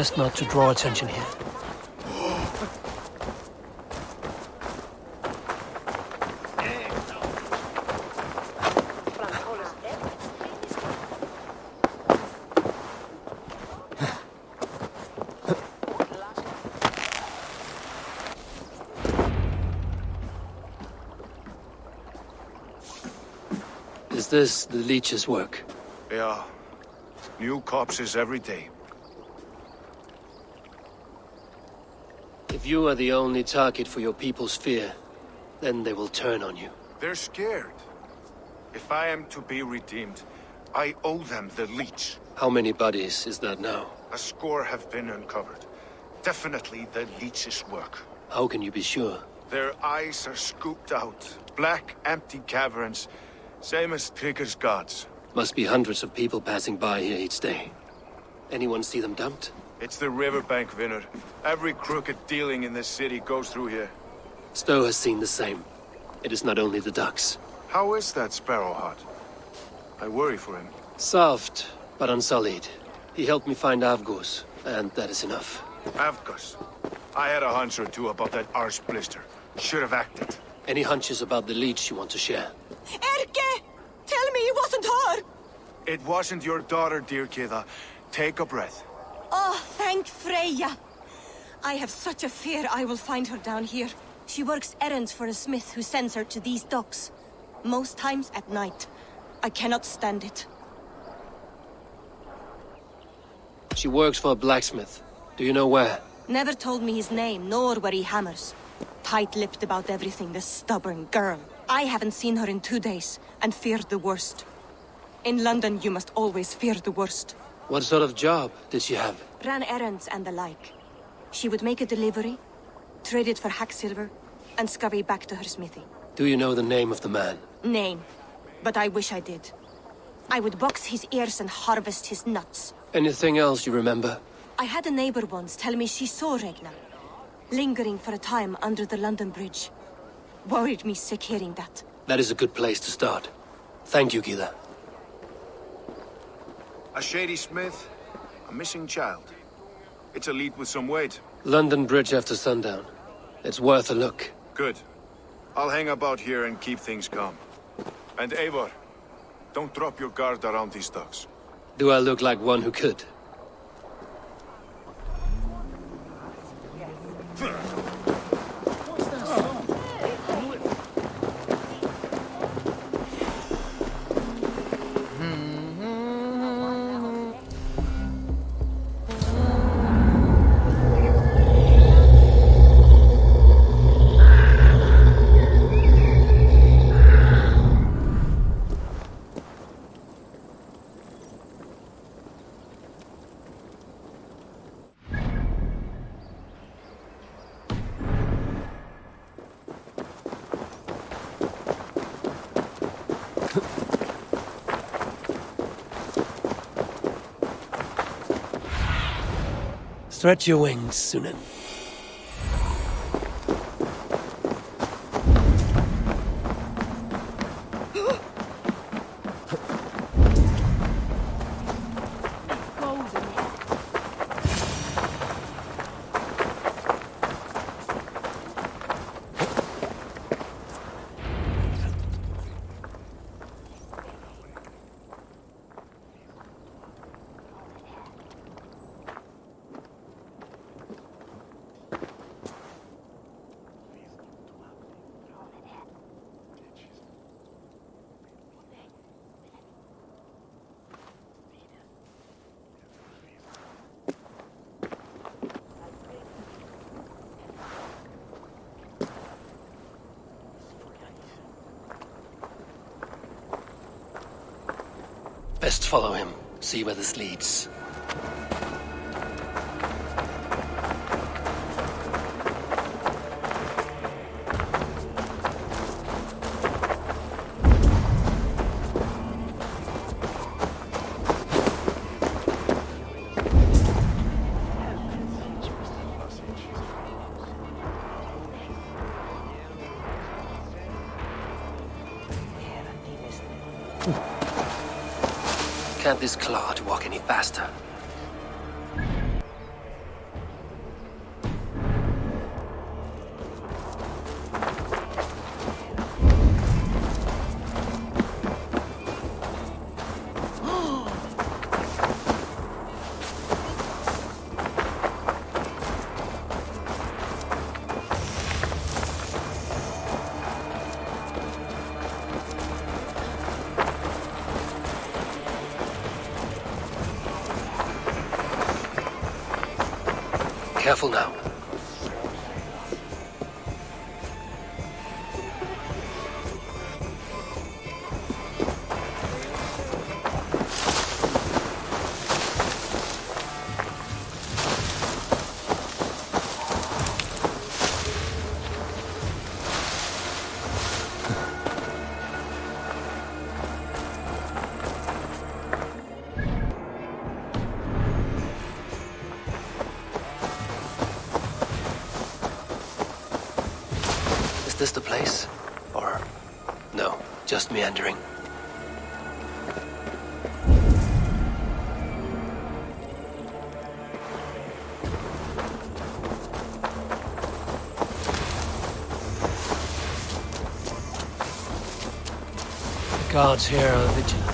Best not to draw attention here. Is this the Leech's work? Yeah. New corpses every day. If you are the only target for your people's fear, then they will turn on you. They're scared. If I am to be redeemed, I owe them the Leech. How many bodies is that now? A score have been uncovered. Definitely the Leech's work. How can you be sure? Their eyes are scooped out. Black, empty caverns. Same as Trigger's gods. Must be hundreds of people passing by here each day. Anyone see them dumped? It's the riverbank, Vinner. Every crooked dealing in this city goes through here. Stowe has seen the same. It is not only the ducks. How is that Sparrowheart? I worry for him. Soft, but unsullied. He helped me find Avgos, and that is enough. Avgus. I had a hunch or two about that arse blister. Should have acted. Any hunches about the Leech you want to share? Erke! Tell me it wasn't her! It wasn't your daughter, dear Kida. Take a breath. Oh, thank Freya. I have such a fear I will find her down here. She works errands for a smith who sends her to these docks. Most times at night. I cannot stand it. She works for a blacksmith. Do you know where? Never told me his name, nor where he hammers. Tight-lipped about everything, the stubborn girl. I haven't seen her in 2 days, and feared the worst. In London, you must always fear the worst. What sort of job did she have? Ran errands and the like. She would make a delivery, trade it for hack silver, and scurry back to her smithy. Do you know the name of the man? Name. But I wish I did. I would box his ears and harvest his nuts. Anything else you remember? I had a neighbor once tell me she saw Regna, lingering for a time under the London Bridge. Worried me sick hearing that. That is a good place to start. Thank you, Gila. A shady smith, a missing child. It's a lead with some weight. London Bridge after sundown. It's worth a look. Good. I'll hang about here and keep things calm. And Eivor, don't drop your guard around these docks. Do I look like one who could? Stretch your wings, Sunan. Best follow him, see where this leads. Can't this clod walk any faster? Careful now. Is this the place? Or... no, just meandering. The guards here are vigilant.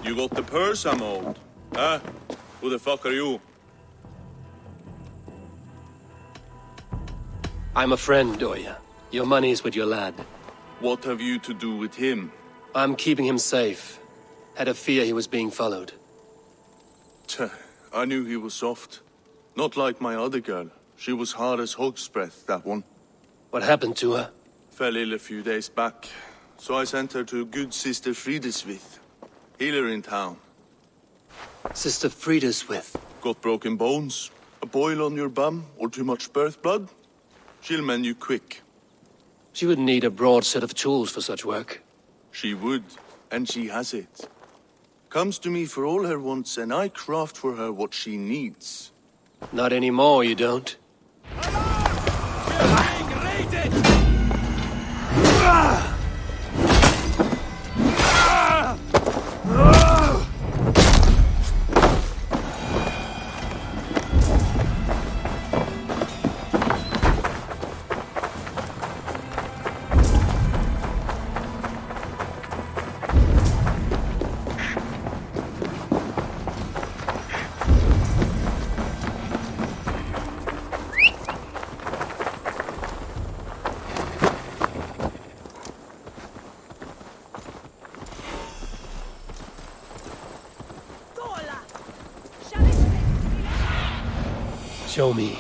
You got the purse I'm owed? Huh? Who the fuck are you? I'm a friend, Oya. Your money's with your lad. What have you to do with him? I'm keeping him safe. Had a fear he was being followed. Tch, I knew he was soft. Not like my other girl. She was hard as hog's breath, that one. What happened to her? Fell ill a few days back. So I sent her to good Sister Frideswith. Healer in town. Sister Frida's with. Got broken bones, a boil on your bum, or too much birth blood? She'll mend you quick. She would need a broad set of tools for such work. She would, and she has it. Comes to me for all her wants, and I craft for her what she needs. Not anymore, you don't. Show me.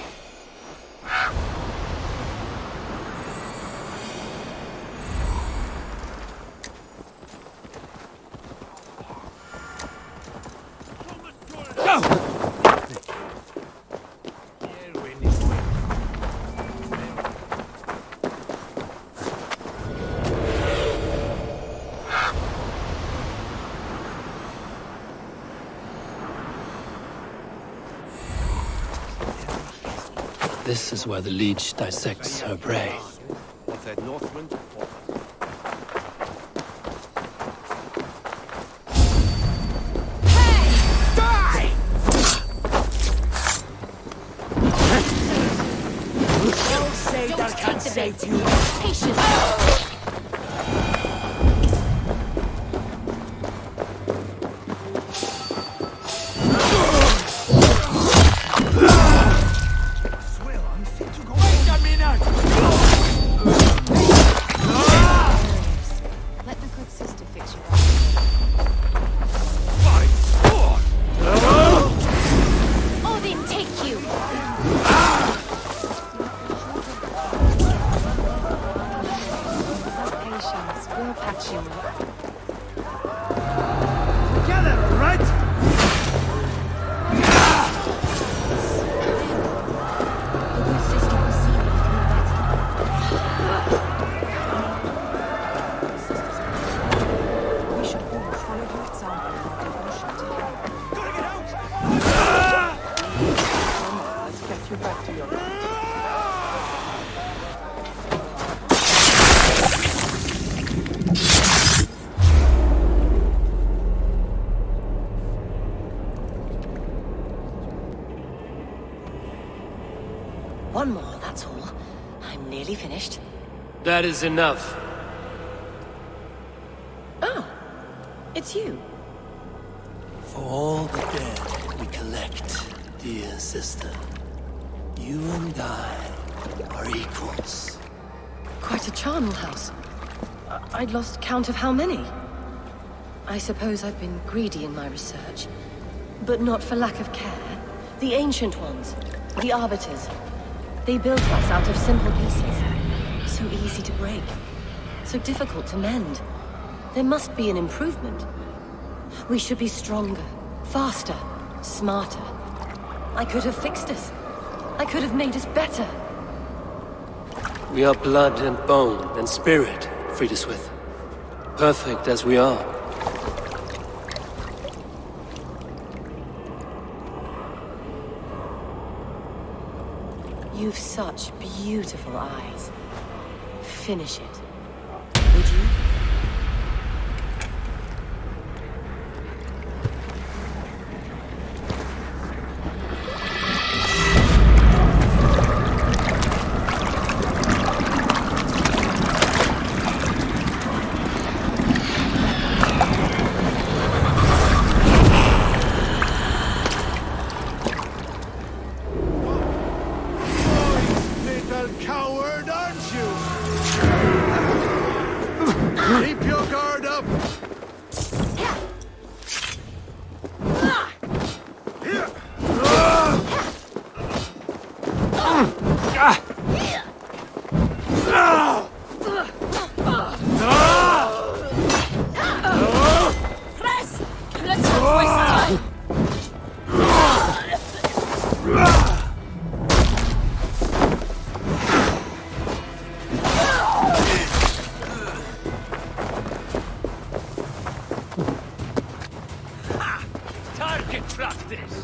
This is where the Leech dissects her prey. Let the good sister fix you up. Odin, take you! Patience, we'll patch you up. Together, all right? The good sister will see that you feel better. We should all follow her example in our devotion to him. Gotta get out! Let's get you back to your... One more, that's all. I'm nearly finished. That is enough. Oh, it's you. For all the dead we collect, dear sister, you and I are equals. Quite a charnel house. I'd lost count of how many. I suppose I've been greedy in my research. But not for lack of care. The ancient ones, the arbiters, they built us out of simple pieces. So easy to break. So difficult to mend. There must be an improvement. We should be stronger, faster, smarter. I could have fixed us. I could have made us better. We are blood and bone and spirit, Friedeswith. Perfect as we are. You've such beautiful eyes. Finish it. Would you? Little coward, aren't you? Keep your guard up! Press! Let's not waste time! Target practice!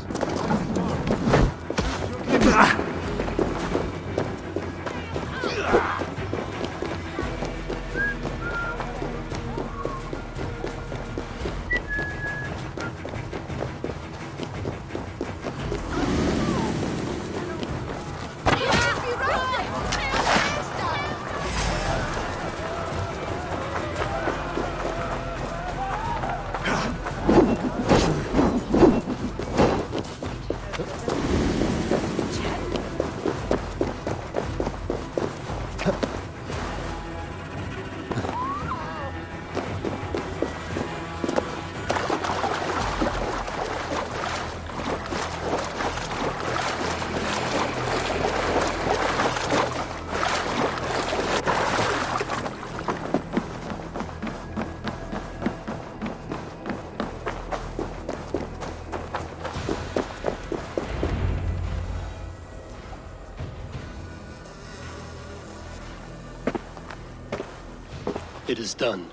It is done.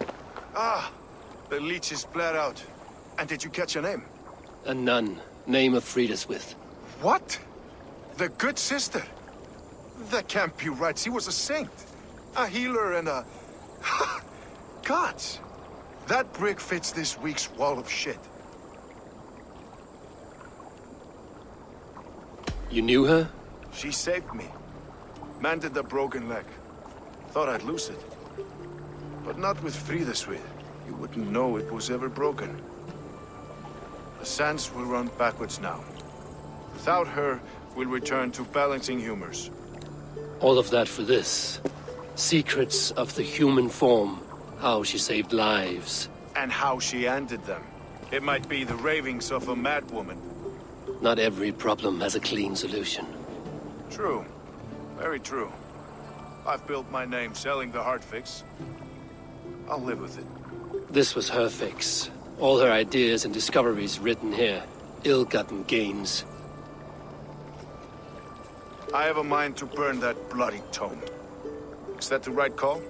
Ah, the Leech is bled out. And did you catch her name? A nun, name of Friedaswith. What? The good sister? That can't be right. She was a saint. A healer and a... Gods! That brick fits this week's wall of shit. You knew her? She saved me. Mended a broken leg. Thought I'd lose it. But not with Friedaswith. You wouldn't know it was ever broken. The sands will run backwards now. Without her, we'll return to balancing humors. All of that for this. Secrets of the human form. How she saved lives. And how she ended them. It might be the ravings of a madwoman. Not every problem has a clean solution. True. Very true. I've built my name selling the heart fix. I'll live with it. This was her fix. All her ideas and discoveries written here. Ill-gotten gains. I have a mind to burn that bloody tome. Is that the right call?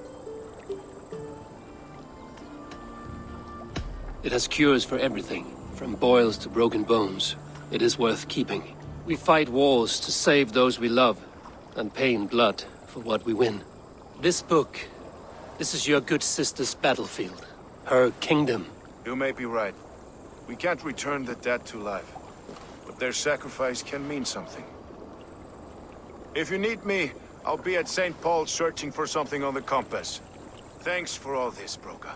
It has cures for everything, from boils to broken bones. It is worth keeping. We fight wars to save those we love, and pay in blood for what we win. This book, this is your good sister's battlefield. Her kingdom. You may be right. We can't return the dead to life. But their sacrifice can mean something. If you need me, I'll be at St. Paul's searching for something on the compass. Thanks for all this, Broca.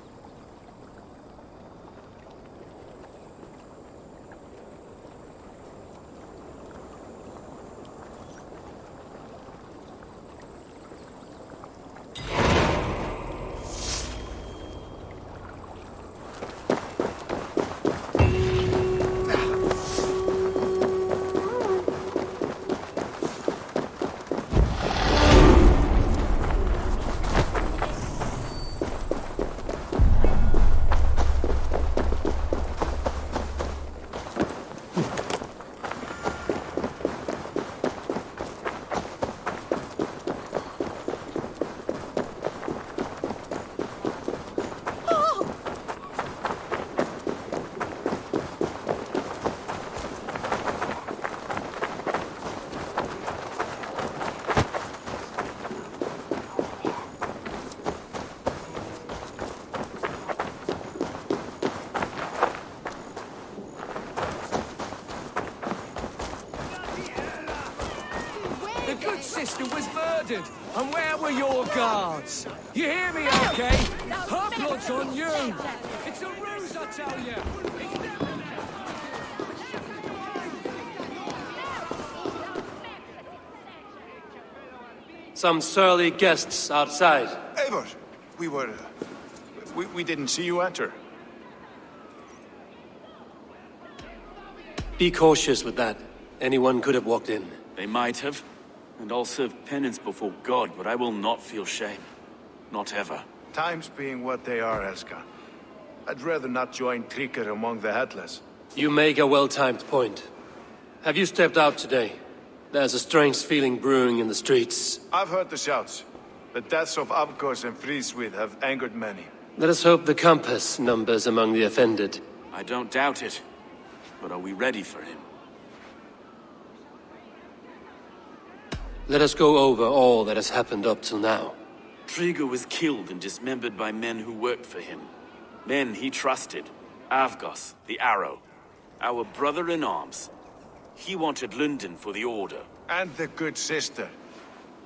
The good sister was murdered, and where were your guards? You hear me, okay? Her blood's on you! It's a ruse, I tell you! Some surly guests outside. Eivor! We didn't see you enter. Be cautious with that. Anyone could have walked in. They might have, and I'll serve penance before God, but I will not feel shame. Not ever. Times being what they are, Elska. I'd rather not join Tricker among the headless. You make a well-timed point. Have you stepped out today? There's a strange feeling brewing in the streets. I've heard the shouts. The deaths of Avgos and Frieswith have angered many. Let us hope the compass numbers among the offended. I don't doubt it. But are we ready for him? Let us go over all that has happened up till now. Trigo was killed and dismembered by men who worked for him. Men he trusted. Avgos, the Arrow. Our brother-in-arms. He wanted London for the Order. And the good sister.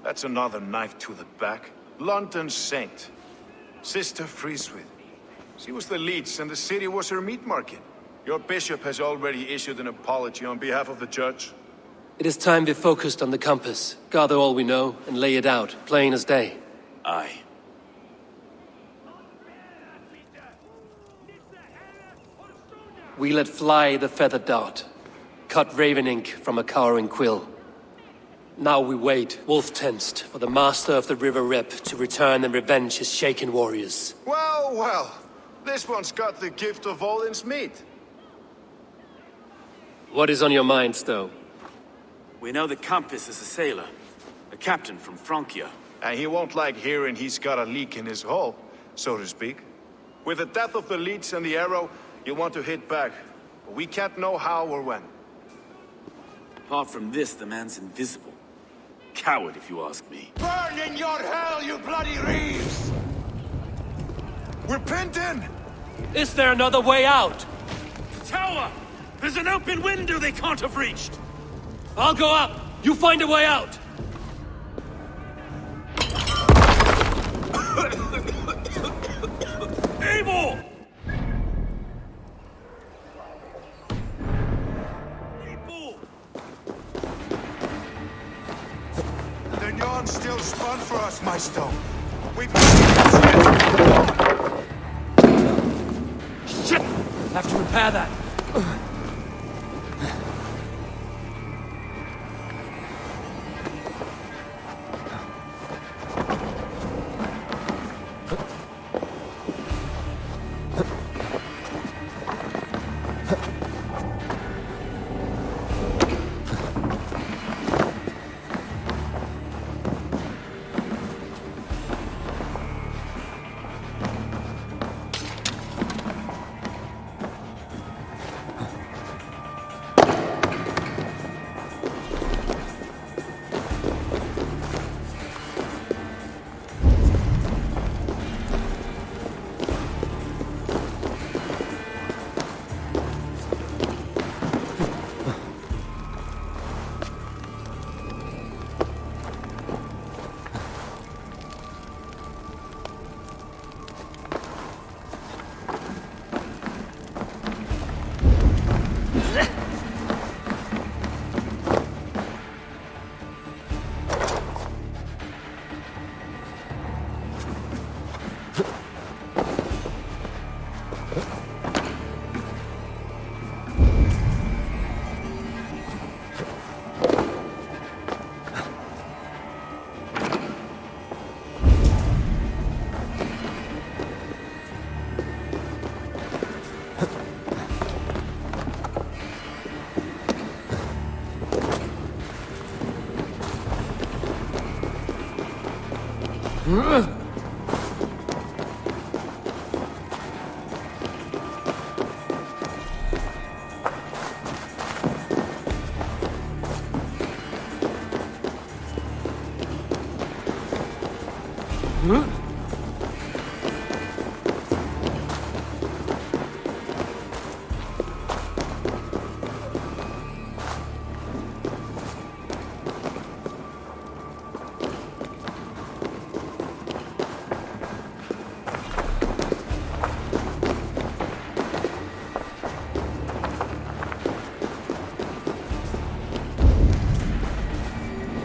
That's another knife to the back. London's saint. Sister Frieswith. She was the Leech and the city was her meat market. Your bishop has already issued an apology on behalf of the church. It is time we focused on the compass, gather all we know, and lay it out, plain as day. Aye. We let fly the feather dart, cut raven ink from a cowering quill. Now we wait, wolf-tensed, for the master of the River Rep to return and revenge his shaken warriors. Well, well. This one's got the gift of Odin's meat. What is on your mind, Stowe? We know the Compass is a sailor. A captain from Francia. And he won't like hearing he's got a leak in his hull. so to speak. With the death of the Leech and the arrow, you want to hit back. But we can't know how or when. Apart from this, the man's invisible. Coward, if you ask me. Burn in your hell, you bloody reeves! We're pinned in! Is there another way out? Tower! There's an open window they can't have reached! I'll go up! You find a way out! Abel! Abel! The yarn's still spun for us, my stone. We've... Shit! Have to repair that.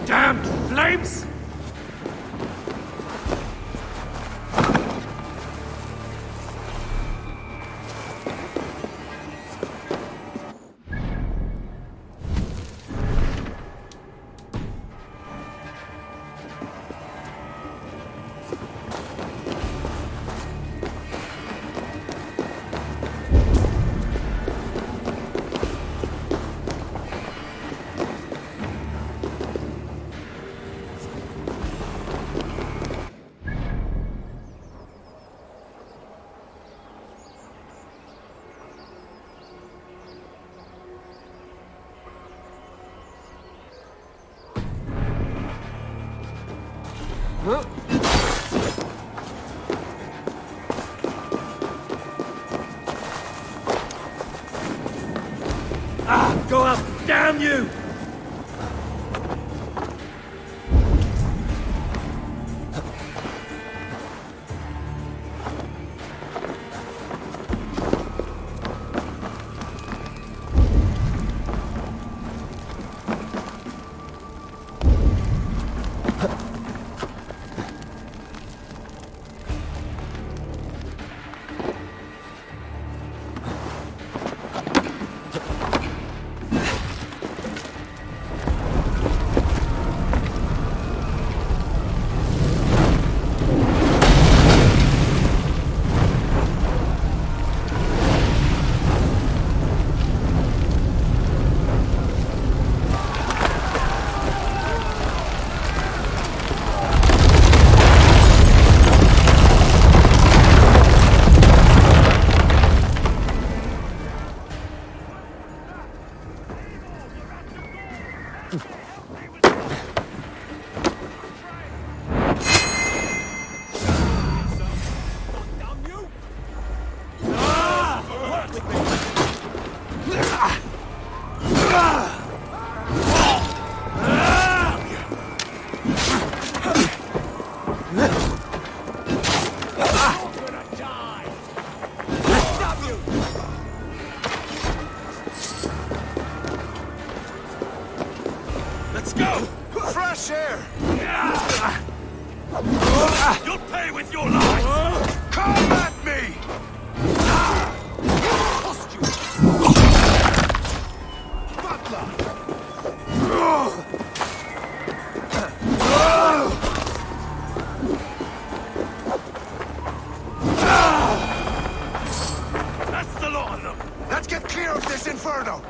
Damn flames! Go up! Damn you! gonna die! Stop you! Let's go! Fresh air! You'll pay with your life! Come at me! Cost you! Butler! That's the lot of them! Let's get clear of this inferno!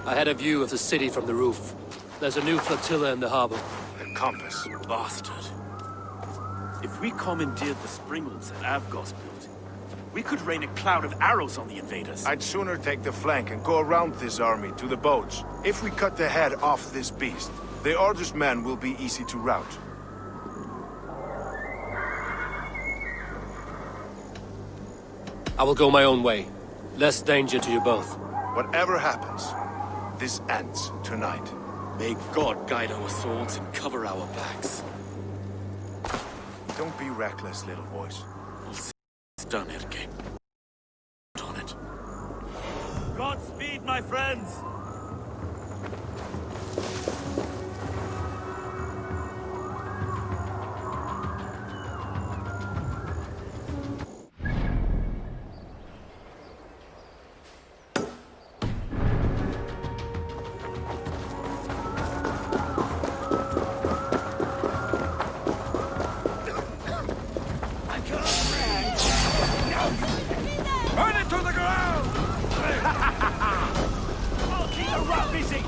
I had a view of the city from the roof. There's a new flotilla in the harbor. The compass. Bastard. If we commandeered the springles that Avgos built, we could rain a cloud of arrows on the invaders. I'd sooner take the flank and go around this army to the boats. If we cut the head off this beast, the Order's men will be easy to rout. I will go my own way. Less danger to you both. Whatever happens, this ends tonight. May God guide our swords and cover our backs. Don't be reckless, little boys. It's done, Erke. On it. Godspeed, my friends! Burn it to the ground! I'll keep the rat busy!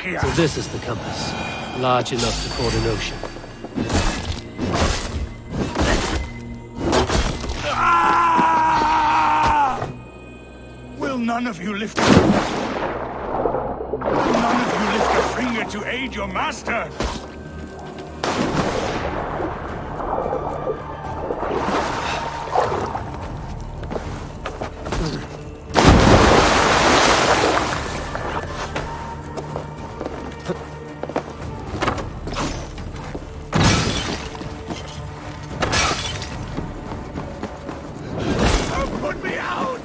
So this is the compass. Large enough to court an ocean. Will none of you lift a finger to aid your master? Put me out!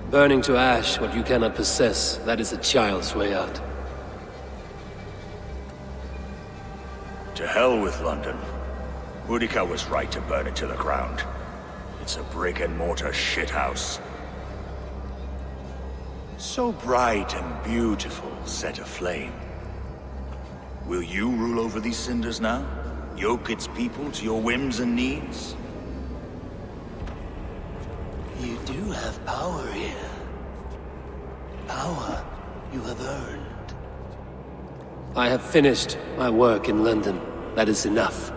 Burning to ash what you cannot possess, that is a child's way out. To hell with London. Boudica was right to burn it to the ground. It's a brick-and-mortar shithouse. So bright and beautiful, set aflame. Will you rule over these cinders now? Yoke its people to your whims and needs? You do have power here. Power you have earned. I have finished my work in London. That is enough.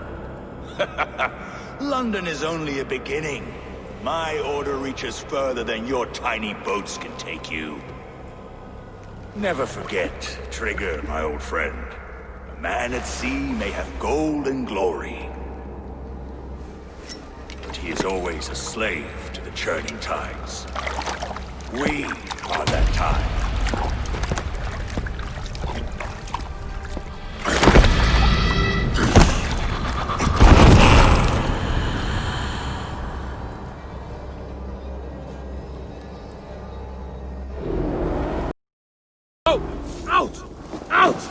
London is only a beginning. My order reaches further than your tiny boats can take you. Never forget, Trigger, my old friend. A man at sea may have gold and glory, but he is always a slave to the churning tides. We are that time. Out! Out!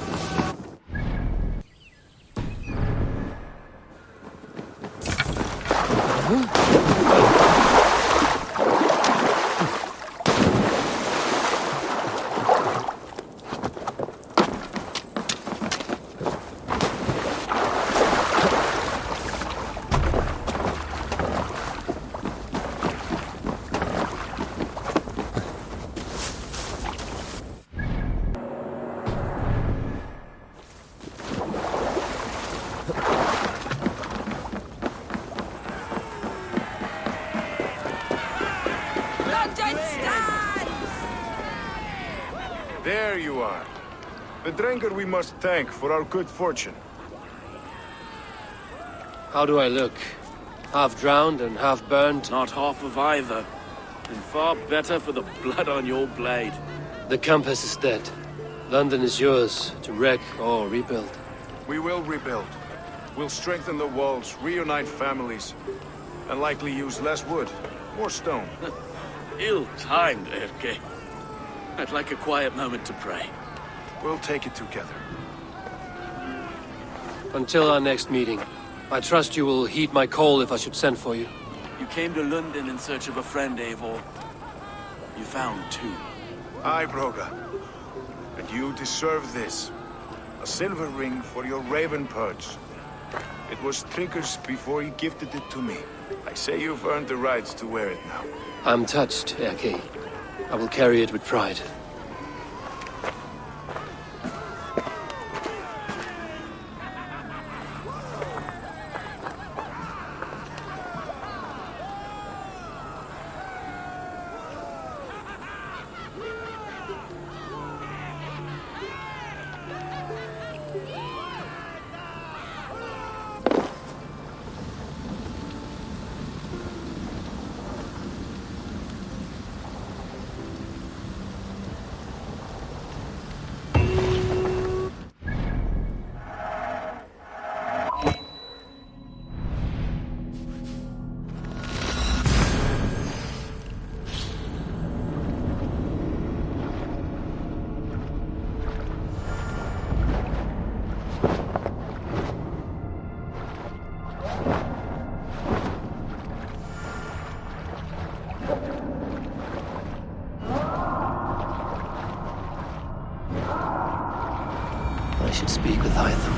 There you are. The drinker we must thank for our good fortune. How do I look? Half drowned and half burned? Not half of either. And far better for the blood on your blade. The compass is dead. London is yours, to wreck or rebuild. We will rebuild. We'll strengthen the walls, reunite families, and likely use less wood, more stone. Ill-timed, Erke. I'd like a quiet moment to pray. We'll take it together. Until our next meeting, I trust you will heed my call if I should send for you. You came to London in search of a friend, Eivor. You found two. Aye, Broga. And you deserve this. A silver ring for your raven perch. It was Trigger's before he gifted it to me. I say you've earned the right to wear it now. I'm touched, Erke. I will carry it with pride. I should speak with Hytham.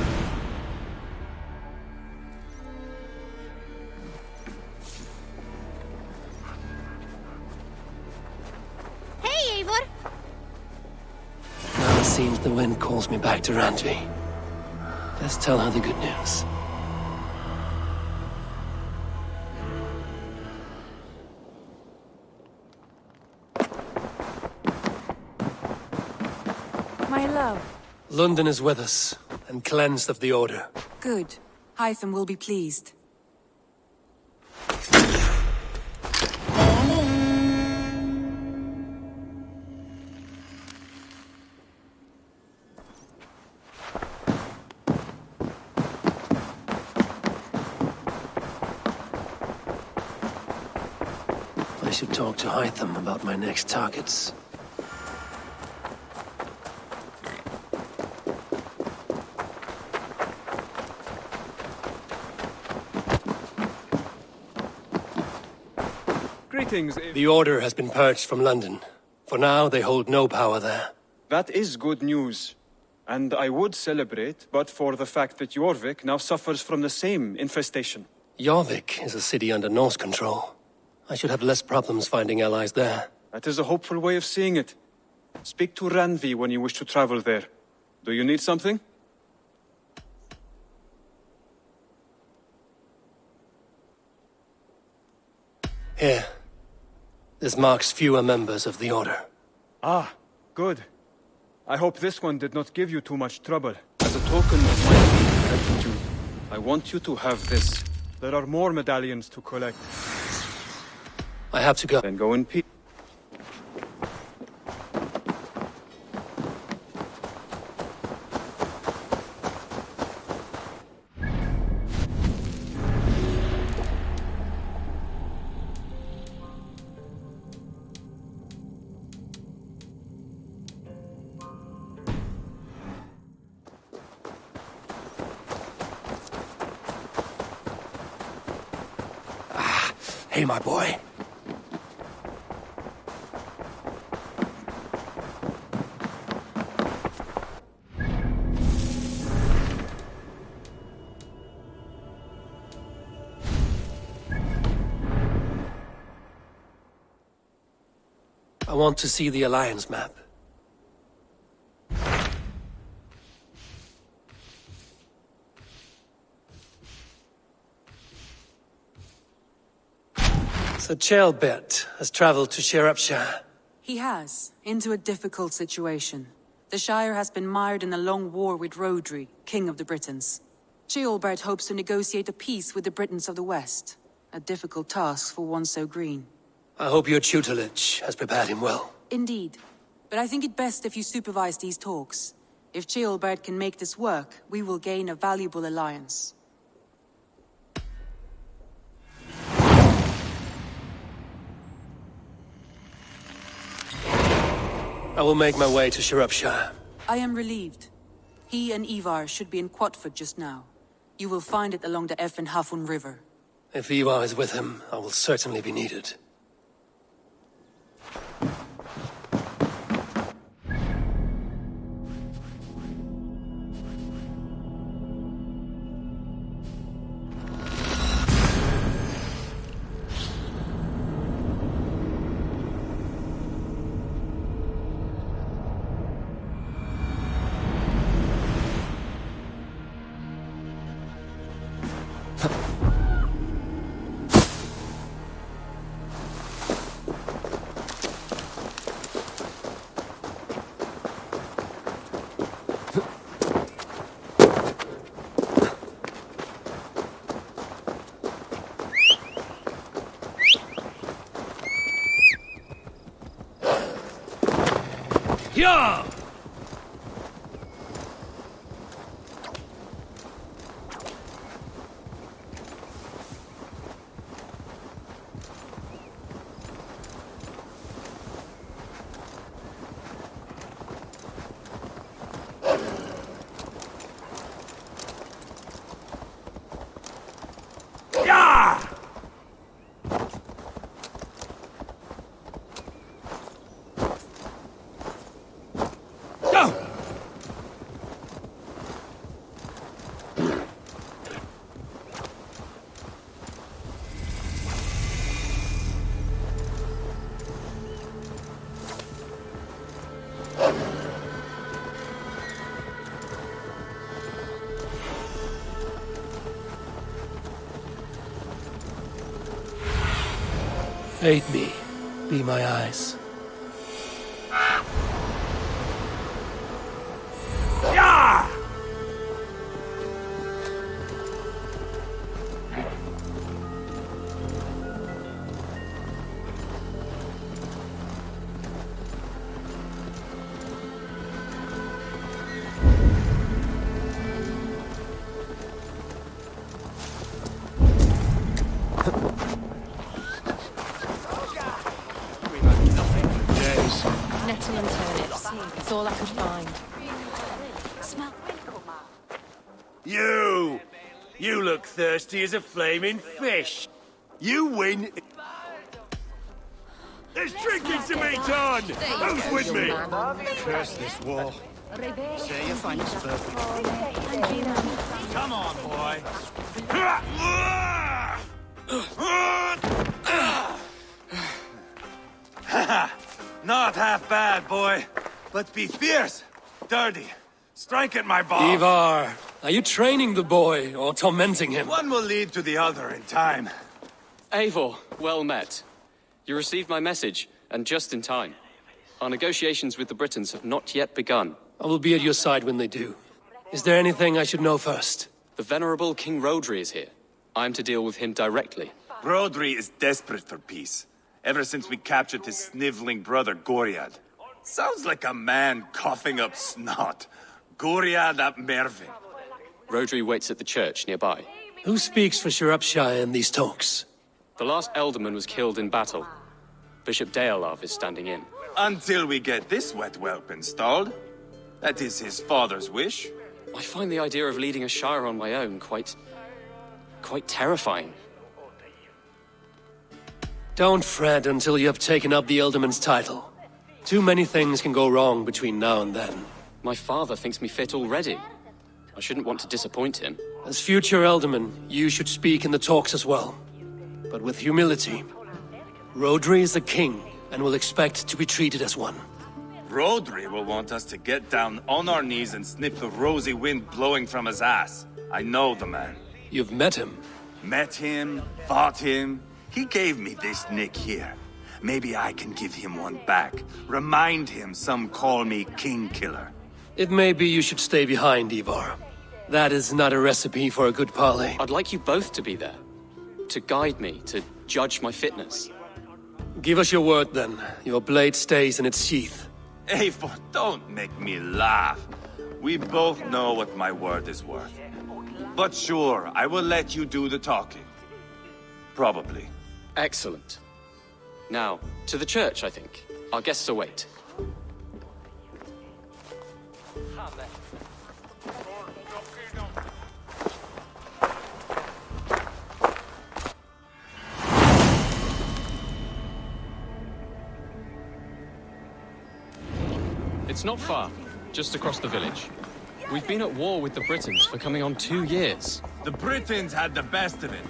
Hey, Eivor! Now it seems the wind calls me back to Randvi. Let's tell her the good news. My love. London is with us, and cleansed of the Order. Good. Hytham will be pleased. I should talk to Hytham about my next targets. Greetings. The Order has been purged from London. For now, they hold no power there. That is good news. And I would celebrate, but for the fact that Jorvik now suffers from the same infestation. Jorvik is a city under Norse control. I should have less problems finding allies there. That is a hopeful way of seeing it. Speak to Randvi when you wish to travel there. Do you need something? Here. This marks fewer members of the Order. Ah, good. I hope this one did not give you too much trouble. As a token of my deep gratitude, I want you to have this. There are more medallions to collect. I have to go. Then go in peace. Hey, my boy. I want to see the Alliance map. So Chaelbert has traveled to Shire. He has, into a difficult situation. The Shire has been mired in a long war with Wreary, King of the Britons. Chaelbert hopes to negotiate a peace with the Britons of the West. A difficult task for one so green. I hope your tutelage has prepared him well. Indeed. But I think it best if you supervise these talks. If Chaelbert can make this work, we will gain a valuable alliance. I will make my way to Shire. I am relieved. He and Ivar should be in Quatford just now. You will find it along the Hytham River. If Ivar is with him, I will certainly be needed. Yeah! Aid me. Be my eyes. Nettle and turnips. It's all I could find. Smell. You look thirsty as a flaming fish. You win. There's drinking to be done! Who's with me? Curse this war. Say your thanks, Come on, boy. Not half bad, boy. But be fierce, dirty, strike at my balls. Ivar, are you training the boy or tormenting him? One will lead to the other in time. Eivor, well met. You received my message, and just in time. Our negotiations with the Britons have not yet begun. I will be at your side when they do. Is there anything I should know first? The venerable King Wreary is here. I am to deal with him directly. Wreary is desperate for peace, ever since we captured his sniveling brother Goriad. Sounds like a man coughing up snot. Goriad ap Mervyn. Wreary waits at the church nearby. Who speaks for Shire in these talks? The last alderman was killed in battle. Bishop Deolav is standing in. Until we get this wet whelp installed. That is his father's wish. I find the idea of leading a shire on my own quite terrifying. Don't fret until you have taken up the Ealdorman's title. Too many things can go wrong between now and then. My father thinks me fit already. I shouldn't want to disappoint him. As future Ealdorman, you should speak in the talks as well. But with humility. Wreary is the king, and will expect to be treated as one. Wreary will want us to get down on our knees and sniff the rosy wind blowing from his ass. I know the man. You've met him? Met him, fought him. He gave me this nick here. Maybe I can give him one back. Remind him some call me King Killer. It may be you should stay behind, Ivar. That is not a recipe for a good parley. I'd like you both to be there. To guide me, to judge my fitness. Give us your word, then. Your blade stays in its sheath. Eivor, don't make me laugh. We both know what my word is worth. But sure, I will let you do the talking. Probably. Excellent. Now, to the church, I think. Our guests await. It's not far, just across the village. We've been at war with the Britons for coming on 2 years. The Britons had the best of it.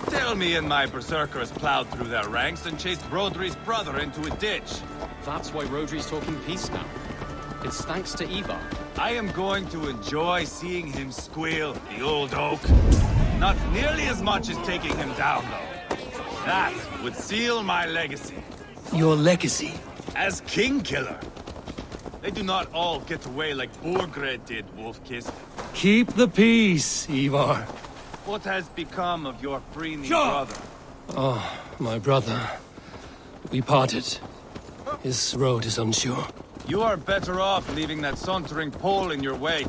Tell me and my berserkers plowed through their ranks and chased Wreary's brother into a ditch. That's why Wreary's talking peace now. It's thanks to Ivar. I am going to enjoy seeing him squeal, the old oak. Not nearly as much as taking him down, though. That would seal my legacy. Your legacy? As King Killer. They do not all get away like Borgred did, Wolfkiss. Keep the peace, Ivar. What has become of your freening brother? Oh, my brother. We parted. His road is unsure. You are better off leaving that sauntering pole in your wake.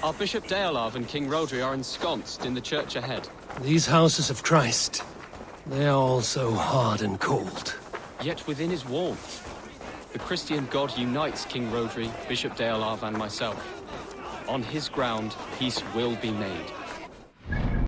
Our Bishop Deolav and King Wreary are ensconced in the church ahead. These houses of Christ, they are all so hard and cold. Yet within is warmth. The Christian God unites King Wreary, Bishop Deolav and myself. On his ground, peace will be made.